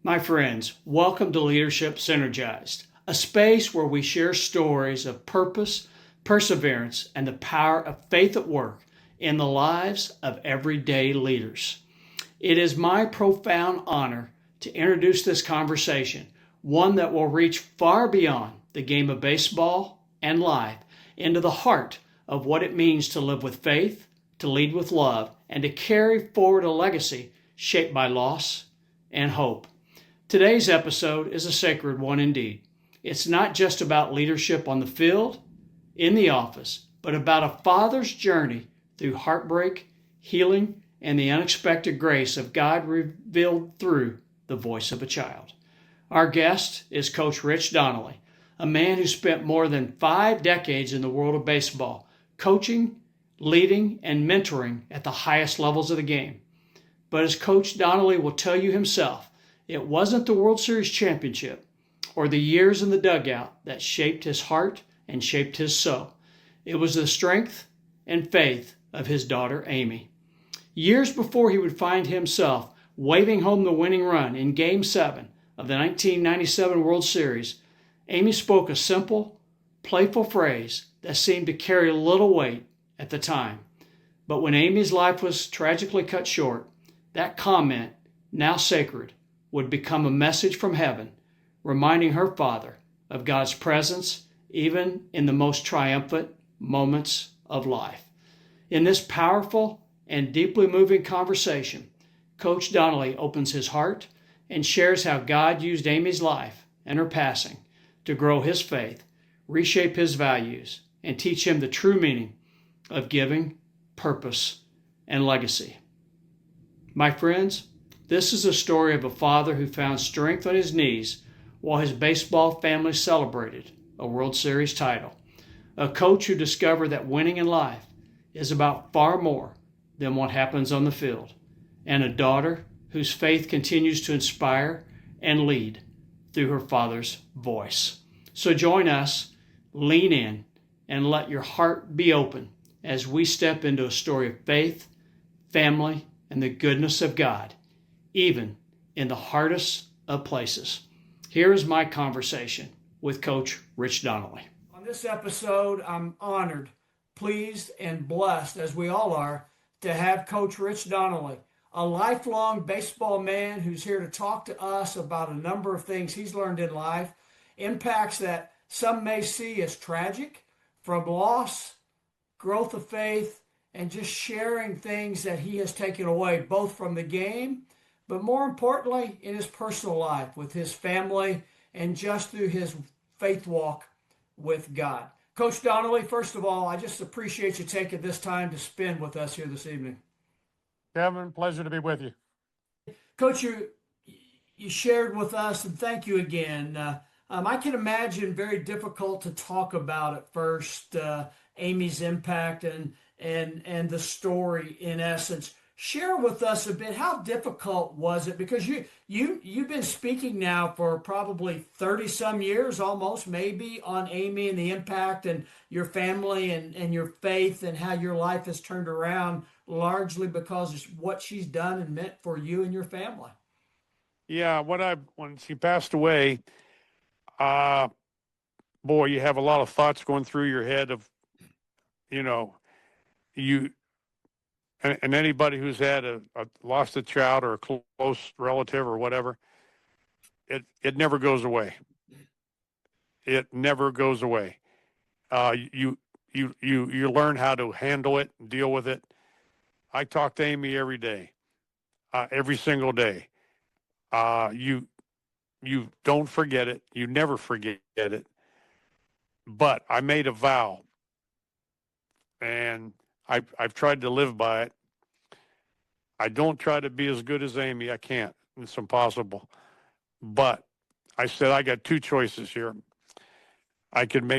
My friends, welcome to Leadership Synergized, a space where we share stories of purpose, perseverance, and the power of faith at work in the lives of everyday leaders. It is my profound honor to introduce this conversation, one that will reach far beyond the game of baseball and life into the heart of what it means to live with faith, to lead with love, and to carry forward a legacy shaped by loss and hope. Today's episode is a sacred one indeed. It's not just about leadership on the field, in the office, but about a father's journey through heartbreak, healing, and the unexpected grace of God revealed through the voice of a child. Our guest is Coach Rich Donnelly, a man who spent more than 5 decades in the world of baseball, coaching, leading, and mentoring at the highest levels of the game. But as Coach Donnelly will tell you himself, it wasn't the World Series championship or the years in the dugout that shaped his heart and shaped his soul. It was the strength and faith of his daughter, Amy. Years before he would find himself waving home the winning run in Game 7 of the 1997 World Series, Amy spoke a simple, playful phrase that seemed to carry little weight at the time. But when Amy's life was tragically cut short, that comment, now sacred, would become a message from heaven, reminding her father of God's presence even in the most triumphant moments of life. In this powerful and deeply moving conversation, Coach Donnelly opens his heart and shares how God used Amy's life and her passing to grow his faith, reshape his values, and teach him the true meaning of giving, purpose, and legacy. My friends, this is a story of a father who found strength on his knees while his baseball family celebrated a World Series title. A coach who discovered that winning in life is about far more than what happens on the field. And a daughter whose faith continues to inspire and lead through her father's voice. So join us, lean in, and let your heart be open as we step into a story of faith, family, and the goodness of God, even in the hardest of places. Here is my conversation with Coach Rich Donnelly. On this episode, I'm honored, pleased, and blessed, as we all are, to have Coach Rich Donnelly, a lifelong baseball man who's here to talk to us about a number of things he's learned in life, impacts that some may see as tragic, from loss, growth of faith, and just sharing things that he has taken away, both from the game, but more importantly, in his personal life, with his family, and just through his faith walk with God. Coach Donnelly, first of all, I just appreciate you taking this time to spend with us here this evening. Kevin, pleasure to be with you. Coach, you shared with us, and thank you again. I can imagine very difficult to talk about at first, Amy's impact and the story in essence. Share with us a bit, how difficult was it? Because you've been speaking now for probably 30 some years, almost maybe, on Amy and the impact and your family and your faith and how your life has turned around largely because of what she's done and meant for you and your family. Yeah, when she passed away, boy, you have a lot of thoughts going through your head of, you and anybody who's had lost a child or a close relative or whatever, it never goes away. It never goes away. You learn how to handle it, deal with it. I talk to Amy every day, every single day. You don't forget it. You never forget it. But I made a vow, and I've tried to live by it. I don't try to be as good as Amy. I can't. It's impossible. But I said I got 2 choices here. I could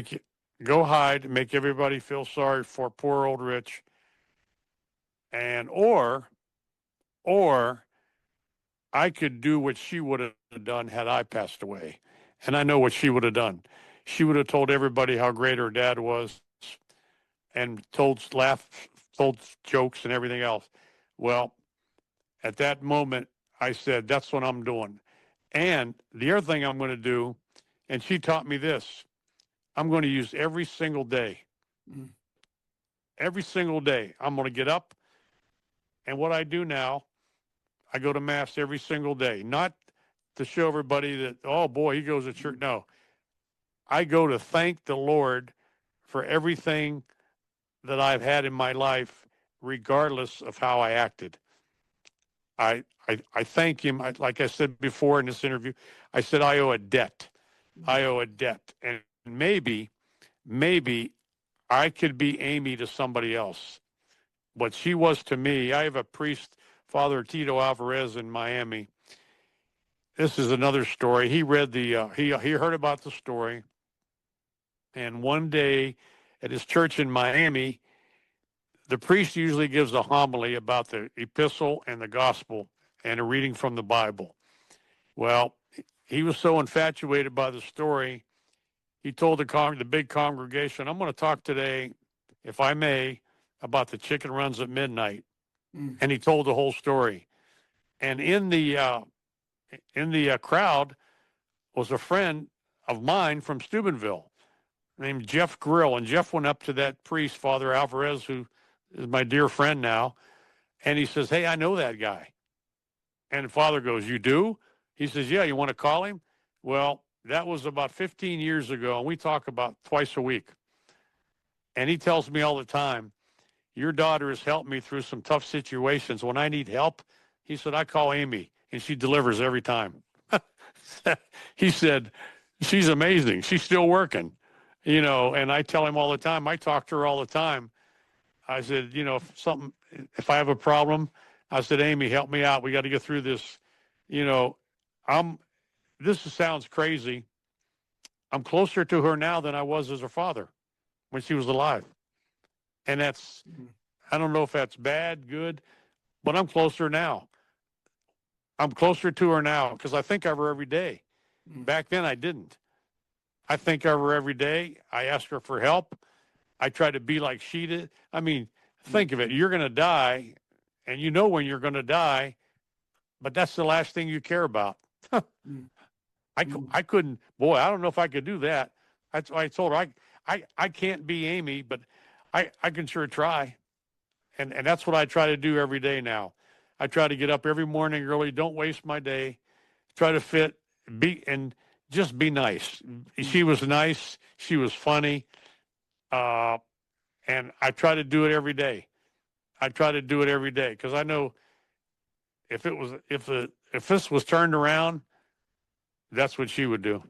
go hide, make everybody feel sorry for poor old Rich, and or I could do what she would have done had I passed away. And I know what she would have done. She would have told everybody how great her dad was and told jokes and everything else. Well, at that moment, I said, that's what I'm doing. And the other thing I'm going to do, and she taught me this, I'm going to use every single day. Mm. Every single day. I'm going to get up. And what I do now, I go to mass every single day. Not to show everybody that, oh boy, he goes to church. No, I go to thank the Lord for everything that I've had in my life, regardless of how I acted. I thank him. Like I said before in this interview, I said, I owe a debt. I owe a debt. And maybe I could be Amy to somebody else. What she was to me, I have a priest, Father Tito Alvarez in Miami. This is another story. He read he heard about the story. And one day at his church in Miami, the priest usually gives a homily about the epistle and the gospel and a reading from the Bible. Well, he was so infatuated by the story, he told the big congregation, I'm going to talk today, if I may, about the chicken runs at midnight. Mm. And he told the whole story. And in the crowd was a friend of mine from Steubenville named Jeff Grill. And Jeff went up to that priest, Father Alvarez, who is my dear friend now. And he says, hey, I know that guy. And the father goes, you do? He says, yeah, you want to call him? Well, that was about 15 years ago. And we talk about twice a week. And he tells me all the time, your daughter has helped me through some tough situations. When I need help, he said, I call Amy and she delivers every time. He said, she's amazing. She's still working, and I tell him all the time, I talk to her all the time. I said, if I have a problem, I said, Amy, help me out. We got to get through this. This sounds crazy. I'm closer to her now than I was as her father when she was alive. And I don't know if that's bad, good, but I'm closer now. I'm closer to her now because I think of her every day. Back then, I didn't. I think of her every day. I ask her for help. I try to be like she did. I mean, think of it. You're going to die, and you know when you're going to die, but that's the last thing you care about. I couldn't, boy, I don't know if I could do that. That's why I told her, I can't be Amy, but I can sure try. And that's what I try to do every day now. I try to get up every morning early. Don't waste my day. Try to and just be nice. She was nice. She was funny. And I try to do it every day. I try to do it every day because I know if this was turned around, that's what she would do.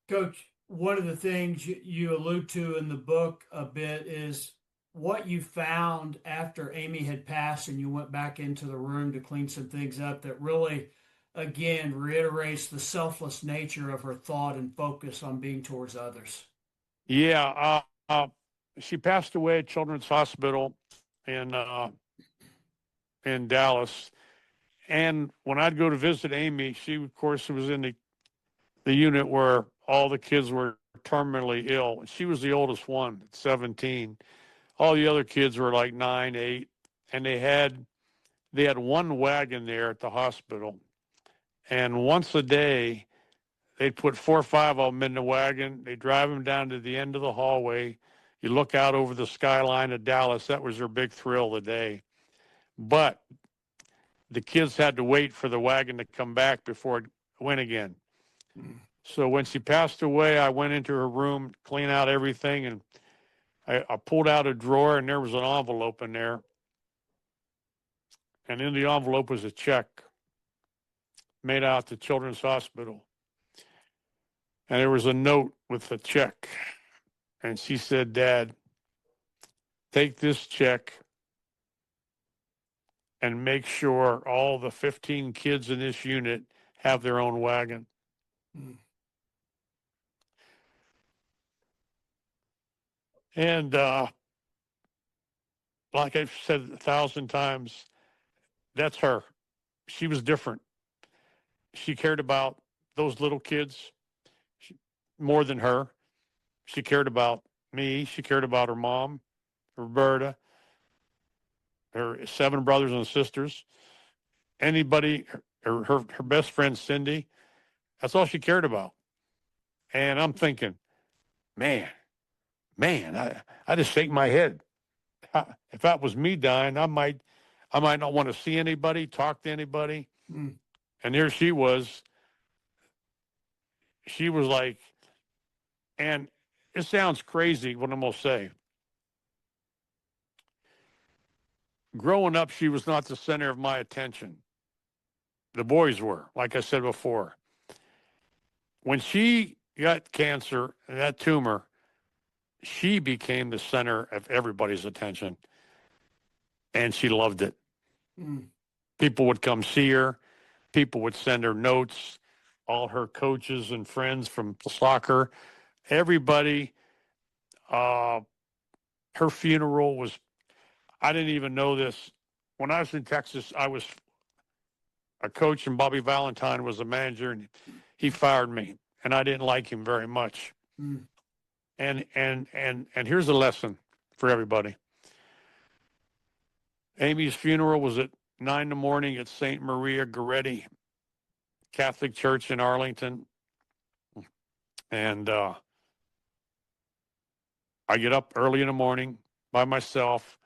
Coach, one of the things you allude to in the book a bit is what you found after Amy had passed and you went back into the room to clean some things up that really, again, reiterates the selfless nature of her thought and focus on being towards others. Yeah. She passed away at Children's Hospital in Dallas. And when I'd go to visit Amy, she, of course, was in the unit where all the kids were terminally ill. She was the oldest one at 17. All the other kids were like 9, 8, and they had one wagon there at the hospital. And once a day, they'd put 4 or 5 of them in the wagon. They'd drive them down to the end of the hallway. You look out over the skyline of Dallas. That was their big thrill of the day. But the kids had to wait for the wagon to come back before it went again. So when she passed away, I went into her room, clean out everything, and I pulled out a drawer, and there was an envelope in there. And in the envelope was a check made out to Children's Hospital. And there was a note with the check. And she said, Dad, take this check and make sure all the 15 kids in this unit have their own wagon. And like I've said 1,000 times, that's her. She was different. She cared about those little kids more than her. She cared about me. She cared about her mom, Roberta, her 7 brothers and sisters. Anybody, her best friend, Cindy. That's all she cared about. And I'm thinking, man, I just shake my head. If that was me dying, I might not want to see anybody, talk to anybody. Mm. And here she was. She was like, and it sounds crazy what I'm going to say. Growing up, she was not the center of my attention. The boys were, like I said before. When she got cancer and that tumor, she became the center of everybody's attention. And she loved it. Mm. People would come see her. People would send her notes. All her coaches and friends from soccer, everybody. Her funeral was, I didn't even know this. When I was in Texas, I was a coach and Bobby Valentine was a manager, and he fired me, and I didn't like him very much. Mm. And here's a lesson for everybody. Amy's funeral was at 9 in the morning at St. Maria Goretti Catholic Church in Arlington. And I get up early in the morning by myself.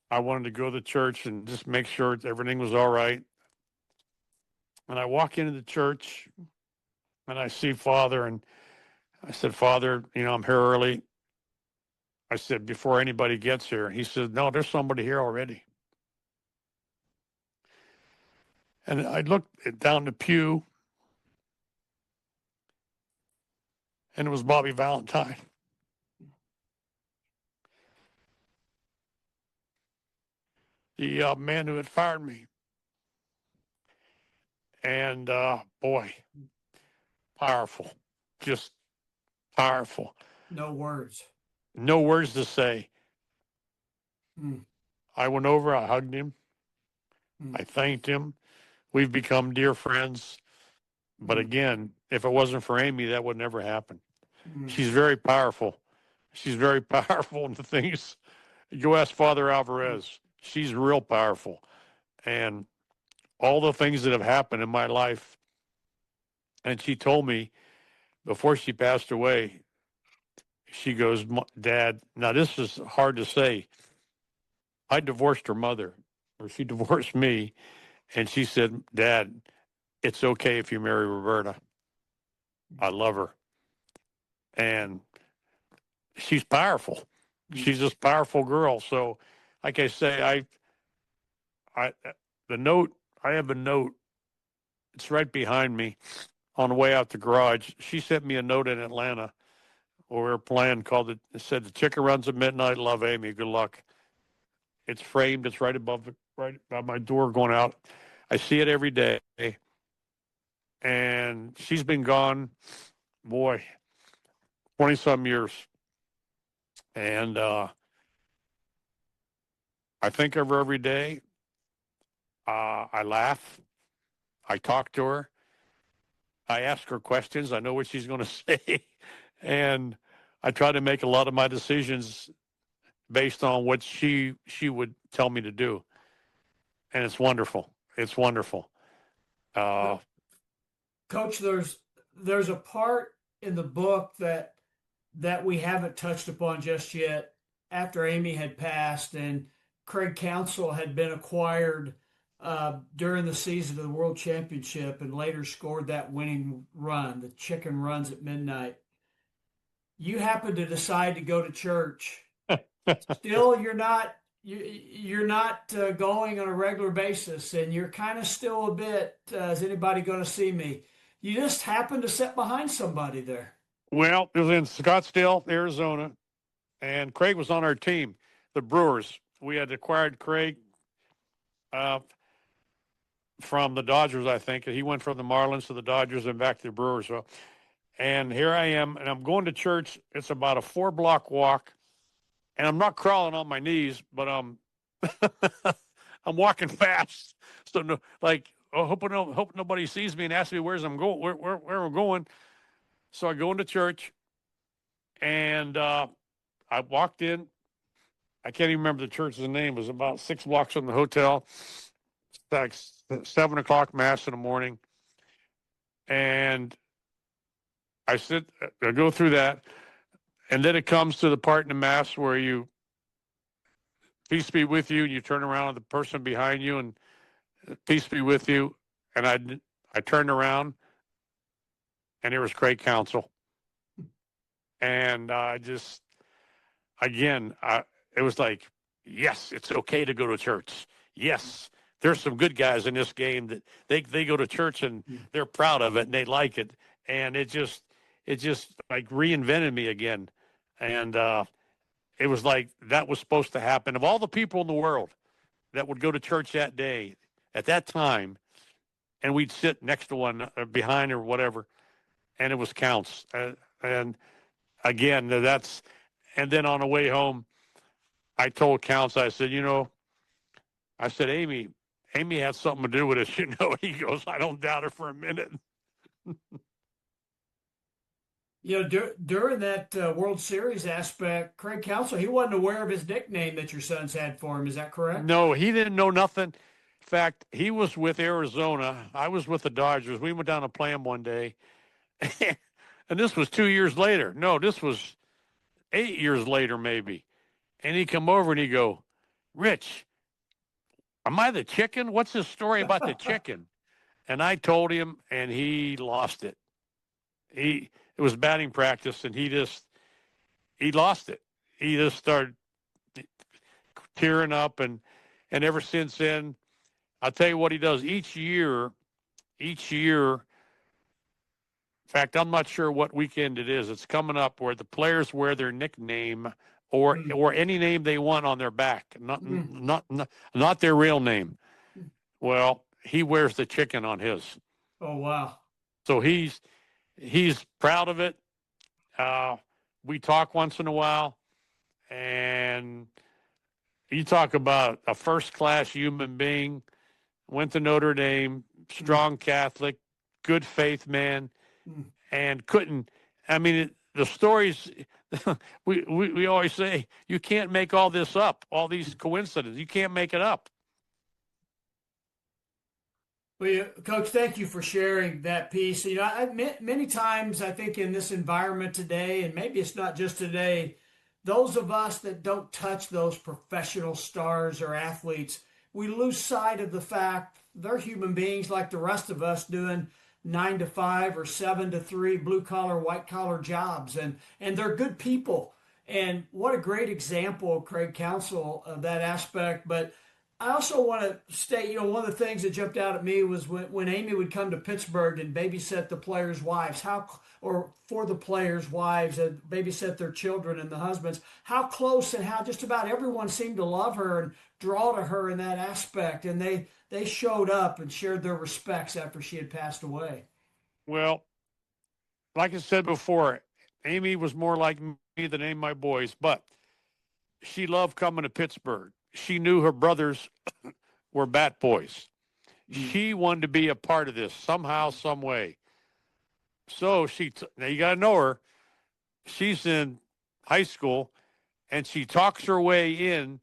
I wanted to go to the church and just make sure everything was all right. And I walk into the church and I see Father, and I said, Father, I'm here early. I said, before anybody gets here. He said, no, there's somebody here already. And I looked down the pew, and it was Bobby Valentine. The man who had fired me. And boy, powerful, just powerful. No words. No words to say. Mm. I went over, I hugged him. Mm. I thanked him. We've become dear friends. But again, if it wasn't for Amy, that would never happen. Mm. She's very powerful. She's very powerful in the things. You ask Father Alvarez. She's real powerful. And all the things that have happened in my life. And she told me before she passed away, she goes, Dad, now this is hard to say. I divorced her mother, or she divorced me. And she said, Dad, it's okay if you marry Roberta. I love her. And she's powerful. She's this powerful girl. So, like I say, I have a note. It's right behind me on the way out the garage. She sent me a note in Atlanta where we were playing called it said, the chicken runs at midnight. Love, Amy. Good luck. It's framed. It's right above my door going out. I see it every day. And she's been gone, boy, 20-some years. And I think of her every day. I laugh. I talk to her. I ask her questions. I know what she's going to say. And I try to make a lot of my decisions based on what she would tell me to do. And it's wonderful. It's wonderful. Coach, there's a part in the book that we haven't touched upon just yet. After Amy had passed and Craig Counsell had been acquired during the season of the World Championship and later scored that winning run, the chicken runs at midnight. You happen to decide to go to church. Still, you're not going on a regular basis, and you're kind of still a bit. Is anybody going to see me? You just happen to sit behind somebody there. Well, it was in Scottsdale, Arizona, and Craig was on our team, the Brewers. We had acquired Craig from the Dodgers, I think. He went from the Marlins to the Dodgers and back to the Brewers. So, and here I am, and I'm going to church. It's about a 4-block walk, and I'm not crawling on my knees, but I'm walking fast. So, hope nobody sees me and asks me where I'm going. So I go into church, and I walked in. I can't even remember the church's name. It was about 6 blocks from the hotel. like 7 o'clock mass in the morning. And I go through that. And then it comes to the part in the mass where you, peace be with you, and you turn around to the person behind you and peace be with you. And I turned around and there was Craig Counsell. And it was like, yes, it's okay to go to church. Yes, there's some good guys in this game that they go to church and they're proud of it and they like it. And it just like reinvented me again. And it was like that was supposed to happen. Of all the people in the world that would go to church that day, at that time, and we'd sit next to one or behind or whatever, and it was Counts. And again, and then on the way home, I told Counts, I said, Amy had something to do with it. He goes, I don't doubt it for a minute. During that World Series aspect, Craig Counsell, he wasn't aware of his nickname that your sons had for him. Is that correct? No, he didn't know nothing. In fact, he was with Arizona. I was with the Dodgers. We went down to play him one day. And this was 2 years later. No, this was 8 years later, maybe. And he come over and he go, Rich, am I the chicken? What's this story about the chicken? And I told him, and he lost it. It was batting practice, and he lost it. He just started tearing up, and ever since then, I'll tell you what he does each year. In fact, I'm not sure what weekend it is. It's coming up where the players wear their nickname or any name they want on their back, not their real name. Well, he wears the chicken on his. Oh, wow. So he's proud of it. We talk once in a while, and you talk about a first-class human being, went to Notre Dame, strong Catholic, good faith man, and the stories, we always say, you can't make all this up, all these coincidences. You can't make it up. Well, Coach, thank you for sharing that piece. Many times I think in this environment today, and maybe it's not just today, those of us that don't touch those professional stars or athletes, we lose sight of the fact they're human beings like the rest of us doing 9 to 5 or 7 to 3 blue collar, white collar jobs, and they're good people. And what a great example, Craig Counsell, of that aspect. But I also want to state, one of the things that jumped out at me was when Amy would come to Pittsburgh and babysit the players' wives, for the players' wives and babysit their children and the husbands, how close and how just about everyone seemed to love her and draw to her in that aspect. And they showed up and shared their respects after she had passed away. Well, like I said before, Amy was more like me than any of my boys, but she loved coming to Pittsburgh. She knew her brothers were bat boys. She wanted to be a part of this somehow, some way. So now you got to know her. She's in high school, and she talks her way in.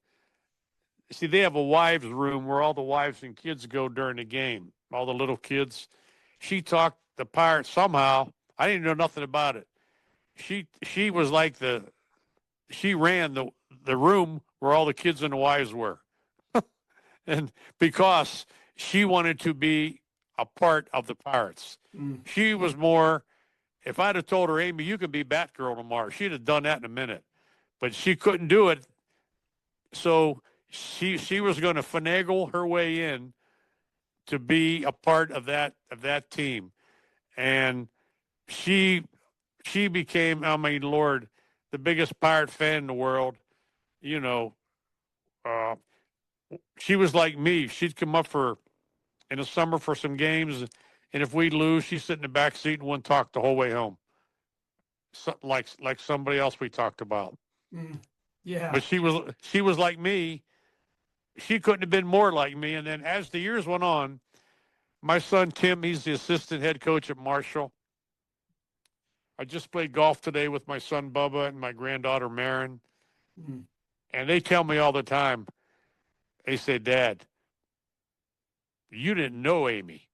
See, they have a wives' room where all the wives and kids go during the game, all the little kids. She talked the Pirates somehow. I didn't know nothing about it. She was like she ran the room where all the kids and the wives were. And because she wanted to be a part of the Pirates. She was more, if I'd have told her, Amy, you can be Batgirl tomorrow, she'd have done that in a minute. But she couldn't do it. So she was going to finagle her way in to be a part of that team. And she became, Lord, the biggest Pirate fan in the world. She was like me. She'd come up in the summer for some games, and if we lose, she'd sit in the back seat and wouldn't talk the whole way home. So, like somebody else we talked about. Yeah. But she was like me. She couldn't have been more like me. And then as the years went on, my son Tim, he's the assistant head coach at Marshall. I just played golf today with my son Bubba and my granddaughter Marin. And they tell me all the time, they say, Dad, you didn't know Amy.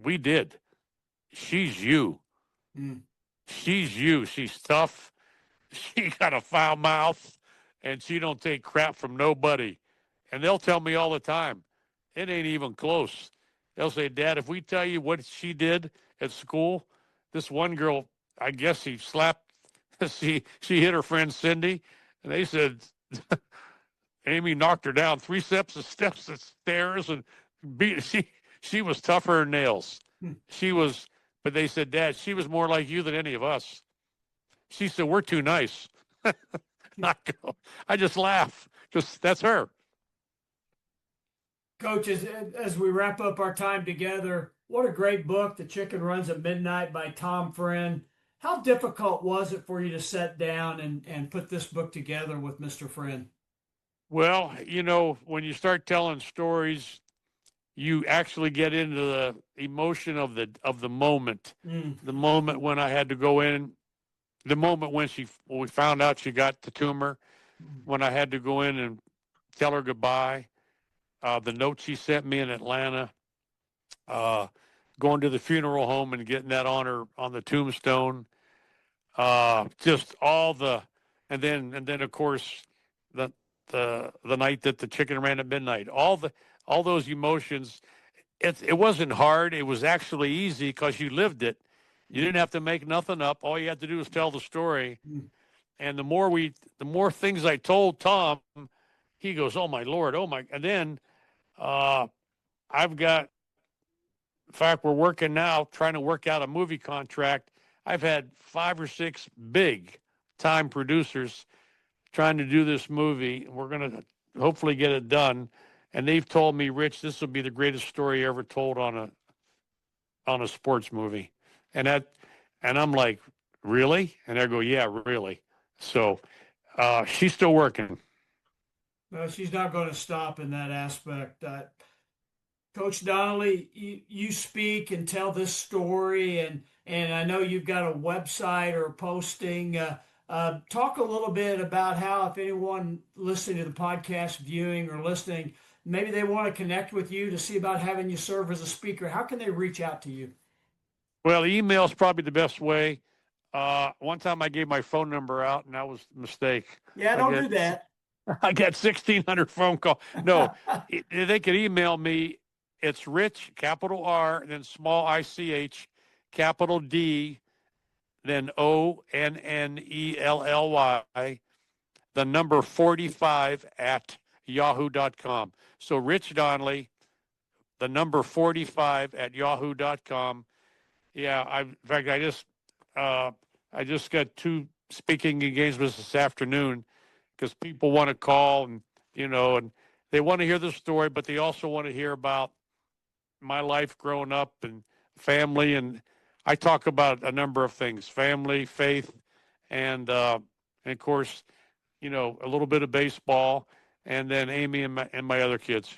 We did. She's you. Mm. She's you. She's tough. She got a foul mouth, and she don't take crap from nobody. And they'll tell me all the time, it ain't even close. They'll say, Dad, if we tell you what she did at school, this one girl, I guess she slapped, she hit her friend Cindy, and they said Amy knocked her down 3 steps of stairs and beat she was tougher than nails. Hmm. She was, but they said, Dad, she was more like you than any of us. She said, we're too nice. I just laugh because that's her. Coach, as we wrap up our time together, what a great book, The Chicken Runs at Midnight by Tom Friend. How difficult was it for you to sit down and put this book together with Mr. Friend? Well, you know, when you start telling stories, you actually get into the emotion of the moment. The moment when I had to go in, the moment when we found out she got the tumor, when I had to go in and tell her goodbye, the note she sent me in Atlanta, going to the funeral home and getting that on her on the tombstone, just all the, and then of course the the night that the chicken ran at midnight, all those emotions. It wasn't hard. It was actually easy because you lived it. You didn't have to make nothing up. All you had to do was tell the story. And the more things I told Tom, he goes, "Oh my Lord, oh my!" And then I've got, in fact, we're working now, trying to work out a movie contract. I've had 5 or 6 big time producers trying to do this movie. We're going to hopefully get it done. And they've told me, Rich, this will be the greatest story ever told on a sports movie. And I'm like, really? And I go, yeah, really. So she's still working. Well, she's not going to stop in that aspect. Coach Donnelly, you speak and tell this story, and I know you've got a website or a posting. Talk a little bit about how, if anyone listening to the podcast, viewing or listening, maybe they want to connect with you to see about having you serve as a speaker. How can they reach out to you? Well, email is probably the best way. One time I gave my phone number out, and that was a mistake. Yeah, don't do that. I got 1,600 phone calls. No, they could email me. It's Rich, capital R, then small ICH, capital D, then ONNELLY, the number 45 at yahoo.com. So Rich Donnelly, the number 45 at yahoo.com. Yeah, in fact, I just got 2 speaking engagements this afternoon because people want to call and they want to hear the story, but they also want to hear about my life growing up and family. And I talk about a number of things: family, faith, and of course, a little bit of baseball, and then Amy and my other kids.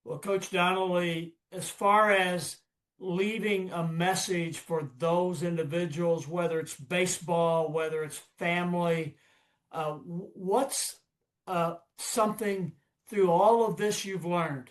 Well, Coach Donnelly, as far as leaving a message for those individuals, whether it's baseball, whether it's family, what's something through all of this you've learned?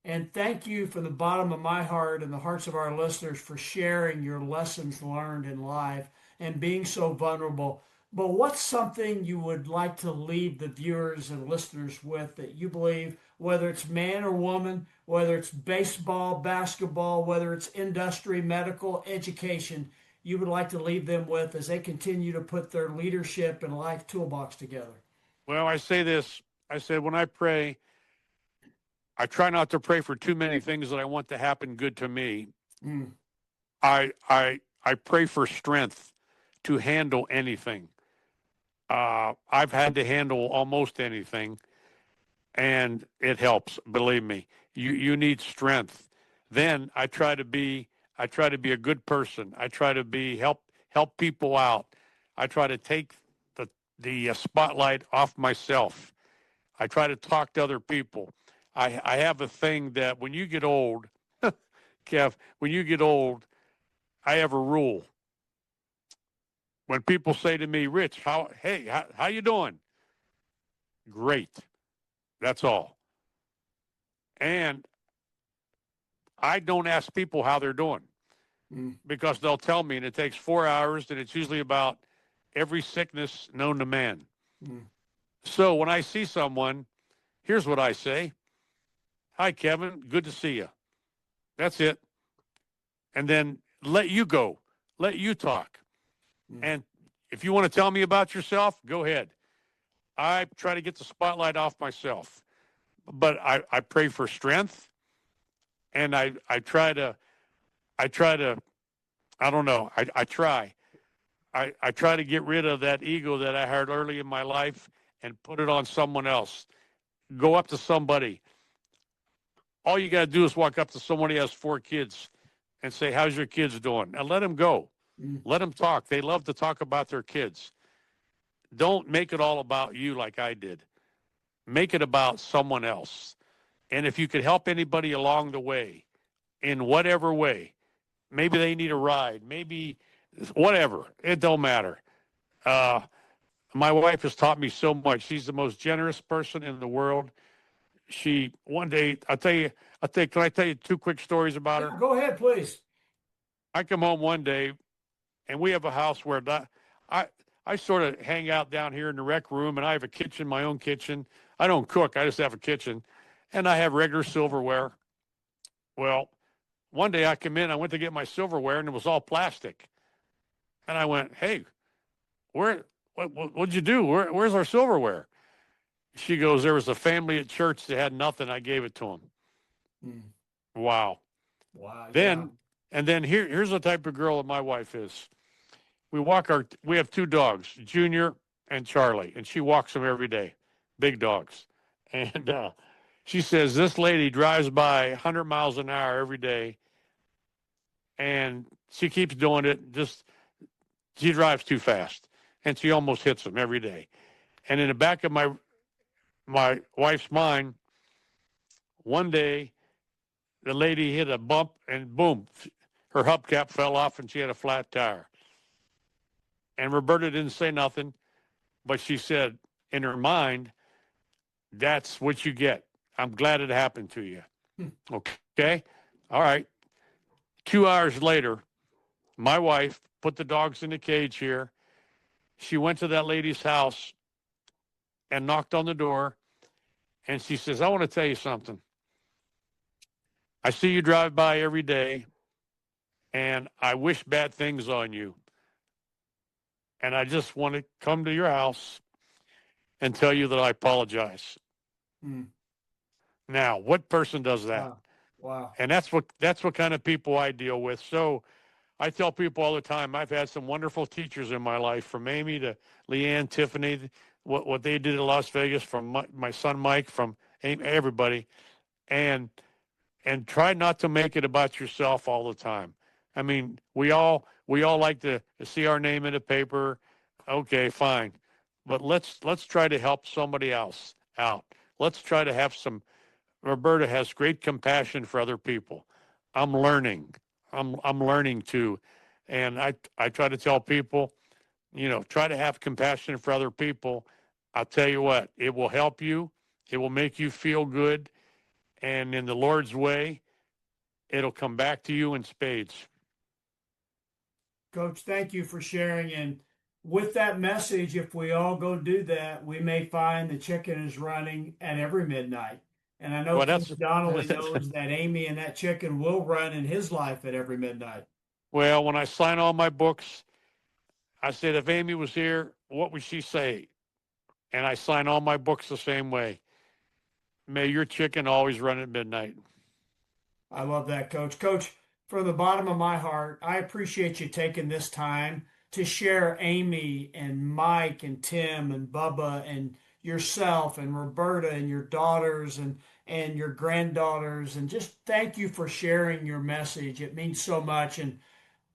And thank you from the bottom of my heart and the hearts of our listeners for sharing your lessons learned in life and being so vulnerable. But what's something you would like to leave the viewers and listeners with that you believe, whether it's man or woman, whether it's baseball, basketball, whether it's industry, medical, education, you would like to leave them with as they continue to put their leadership and life toolbox together? Well, I say this. I said, when I pray, I try not to pray for too many things that I want to happen good to me. Mm. I pray for strength to handle anything. I've had to handle almost anything, and it helps. Believe me, you need strength. Then I try to be a good person. I try to help people out. I try to take the spotlight off myself. I try to talk to other people. I have a thing that when you get old, Kev, when you get old, I have a rule. When people say to me, Rich, how you doing? Great. That's all. And I don't ask people how they're doing because they'll tell me, and it takes 4 hours, and it's usually about every sickness known to man. So when I see someone, here's what I say. Hi, Kevin. Good to see you. That's it. And then let you go. Let you talk. And if you want to tell me about yourself, go ahead. I try to get the spotlight off myself. But I pray for strength. And I try to, I don't know, I try. I try to get rid of that ego that I had early in my life and put it on someone else. Go up to somebody. All you got to do is walk up to someone who has 4 kids and say, how's your kids doing? And let them go. Let them talk. They love to talk about their kids. Don't make it all about you like I did. Make it about someone else. And if you could help anybody along the way, in whatever way, maybe they need a ride, maybe whatever, it don't matter. My wife has taught me so much. She's the most generous person in the world. She, one day, can I tell you 2 quick stories about her? Go ahead, please. I come home one day, and we have a house where I sort of hang out down here in the rec room, and I have a kitchen, my own kitchen. I don't cook. I just have a kitchen, and I have regular silverware. Well, one day I come in, I went to get my silverware, and it was all plastic. And I went, hey, what'd you do? Where's our silverware? She goes, there was a family at church that had nothing. I gave it to them. Wow. Then, and then here's the type of girl that my wife is. We have 2 dogs, Junior and Charlie, and she walks them every day, big dogs. And she says this lady drives by 100 miles an hour every day, and she keeps doing it. She drives too fast, and she almost hits them every day. And in the back of my wife's mind, one day the lady hit a bump, and boom, her hubcap fell off, and she had a flat tire. And Roberta didn't say nothing, but she said in her mind, that's what you get. I'm glad it happened to you. Okay? All right. 2 hours later, my wife put the dogs in the cage here. She went to that lady's house and knocked on the door. And she says, I want to tell you something. I see you drive by every day, and I wish bad things on you. And I just want to come to your house and tell you that I apologize. Now, what person does that? Wow. And that's what kind of people I deal with. So I tell people all the time, I've had some wonderful teachers in my life, from Amy to Leanne, Tiffany, what they did in Las Vegas, from my son Mike, from everybody. And try not to make it about yourself all the time. I mean, we all like to see our name in a paper. Okay, fine. But let's try to help somebody else out. Let's try to have some. Roberta has great compassion for other people. I'm learning. I'm learning too. And I try to tell people, try to have compassion for other people. I'll tell you what, it will help you. It will make you feel good. And in the Lord's way, it'll come back to you in spades. Coach, thank you for sharing. And with that message, if we all go do that, we may find the chicken is running at every midnight. And I know Coach Donnelly knows that Amy and that chicken will run in his life at every midnight. Well, when I sign all my books, I said, if Amy was here, what would she say? And I sign all my books the same way. May your chicken always run at midnight. I love that, Coach. Coach, from the bottom of my heart, I appreciate you taking this time to share Amy and Mike and Tim and Bubba and yourself and Roberta and your daughters and your granddaughters. And just thank you for sharing your message. It means so much. And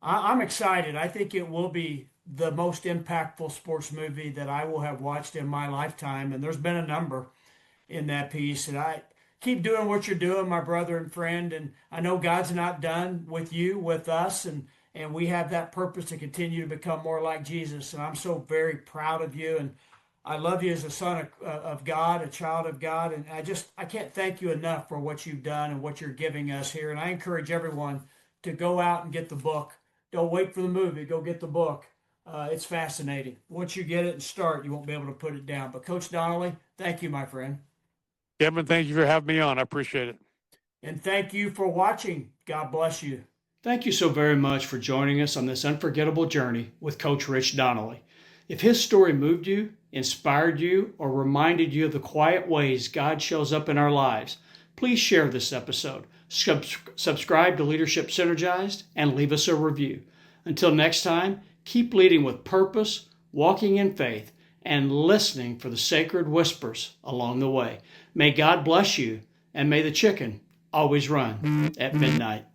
I'm excited. I think it will be the most impactful sports movie that I will have watched in my lifetime. And there's been a number in that piece. And I keep doing what you're doing, my brother and friend. And I know God's not done with you, with us. And we have that purpose to continue to become more like Jesus. And I'm so very proud of you. And I love you as a son of God, a child of God, and I can't thank you enough for what you've done and what you're giving us here. And I encourage everyone to go out and get the book. Don't wait for the movie. Go get the book. It's fascinating. Once you get it and start, you won't be able to put it down. But Coach Donnelly, thank you, my friend. Kevin, thank you for having me on. I appreciate it. And thank you for watching. God bless you. Thank you so very much for joining us on this unforgettable journey with Coach Rich Donnelly. If his story moved you, inspired you, or reminded you of the quiet ways God shows up in our lives, please share this episode, subscribe to Leadership Synergized, and leave us a review. Until next time, keep leading with purpose, walking in faith, and listening for the sacred whispers along the way. May God bless you, and may the chicken always run at midnight.